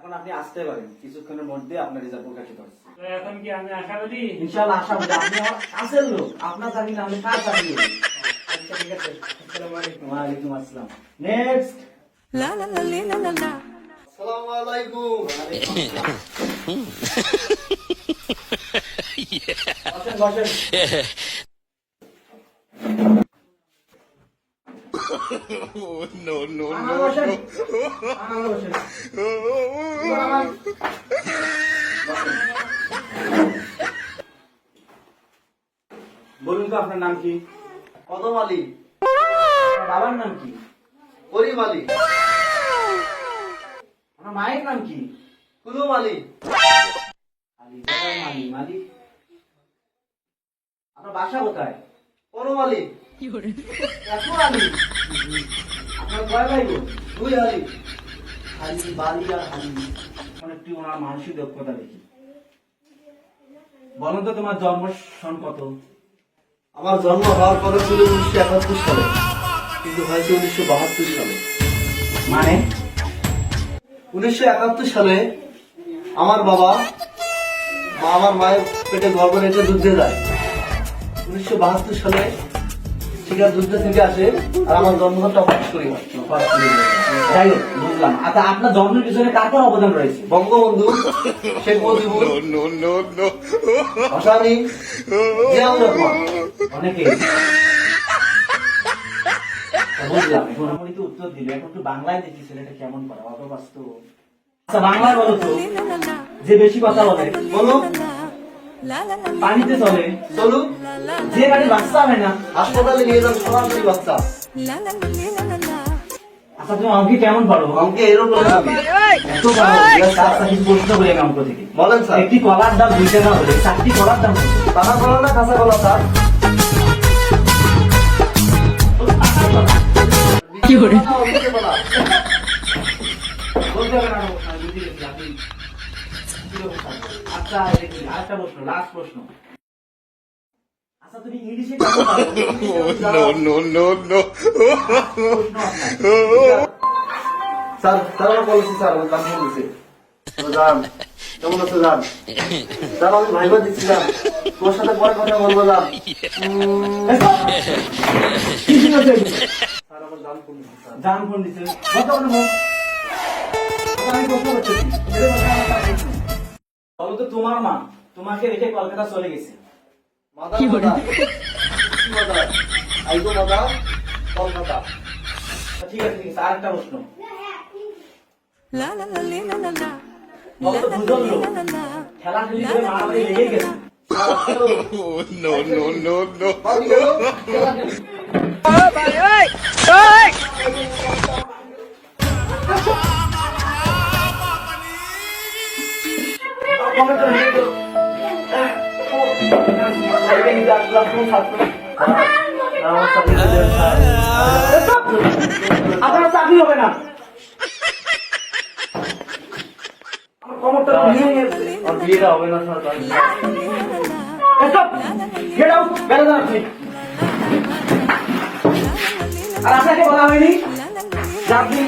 এখন আপনি আসতে পারেন, কিছুক্ষণের মধ্যে আপনার রেজাল্ট প্রকাশিত হচ্ছে। এখন কি আমি আশাবাদী? ইনশাআল্লাহ আশাবাদী। আপনি আমার কাছের লোক, আপনার চাকরি না হলে কার চাকরি হবে? আচ্ছা ঠিক আছে, আসসালামু আলাইকুম। ওয়ালাইকুম আসসালাম। Next. La la la la la la la. আসসালামু আলাইকুম। বসেন বসেন। No, no, আমার বসেন। আমার বসেন। এবার আমার- বসেন। বলুন তো আপনার নাম কি? কদম আলী, আপনার বাবার নাম কি? করিম আলী, আপনার মায়ের নাম কি? কুলুম আলী, আলী, কোথায় মালি? মালি? আপনার বাসা কোথায়? পরম আলী, এত আলী? আপনার কয় ভাই বোন? 2 আলী। হালি, বালি আর হালি। এখন একটু ওনার মানসিক দক্ষতা দেখি। বলুন তো তোমার জন্ম সন কত? আমার জন্ম হওয়ার কথা ছিল 1971 সালে, কিন্তু হয়েছে 1972 সালে। মানে 1971 সালে আমার বাবা আমার মায়ের পেটে গর্ভ রেখে যুদ্ধে যায়। 1972 সালে শিকার যুদ্ধ থেকে আসে, আর আমার জন্মটা পাস করি হয়। যাই হোক, বুঝলাম। আচ্ছা, আপনার জন্মের পিছনে কার কার অবদান রয়েছে? বঙ্গবন্ধু, শেখ মুজিবুর, ভাসানী, জিয়াউর রহমান। অনেকে বুঝলাম। এখন আপনি তো উত্তর দিলে, এখন একটু বাংলায় দেখি ছেলেটা কেমন করে, অত বাস্তব। আচ্ছা, বাংলায় বলো তো, যে বেশি কথা বলে বলো, পানিতে চলে, চলুক, যে গাড়ি বাচ্চা হয় না। হাসপাতালে নিয়ে যান সরাসরি বাচ্চা। আচ্ছা, তুমি অঙ্কে কেমন পারো? অঙ্কে এরোপ্লেন আমি। এত পারো? আচ্ছা, কিছু প্রশ্ন করি আমি অঙ্ক থেকে। বলেন স্যার। একটি কলার দাম 2 টাকা হলে 4টি কলার দাম কত? টাকা কলা না কাঁচা কলা স্যার? কি করে? অঙ্কে বলা। বলতে হবে না, আমি বুঝি গেছি, আপনি কিরকম পারবেন। আচ্ছা, দেখি আরেকটা প্রশ্ন, লাস্ট প্রশ্ন। আচ্ছা, তুমি ইংলিশে কেমন পারো? প্রশ্ন আপনার। স্যার, স্যার আমার বলেছি স্যার, আমার দাম বলেছে। জান, কেমন আছো জান? স্যার আমি ভাইবা দিচ্ছি জান, তোমার সাথে পরে কথা বলবো জান। কি ছিল সেগুলো? স্যার আমার দাম কমেছে স্যার। জান ফোন দিছে। বলতে হবে না, বল। আচ্ছা, আমি প্রশ্ন করছি। এদের মধ্যে আমার একটা প্রশ্ন। বলো তো, তোমার মা তোমাকে রেখে কলকাতা চলে গেছে। মাদার মাদার, কি মাদার? I go mother, Kolkata. আচ্ছা, ঠিক আছে, ঠিক আছে। আরেকটা প্রশ্ন। La la la la la la. বলো তো, দুজন লোক খেলাধুলি করে মারামারি লেগে গেছে। বাকি গেল, খেলা খেলি। কমেন্ট করে দিও। আপনার চাকরি হবে না। আমার কমরটা ভেঙে গেছে। আর বিয়েটা হবে না স্যার, তাই। Stop! Get out! বেরো যান আপনি। আর আপনাকে বলা হয়নি যে আপনি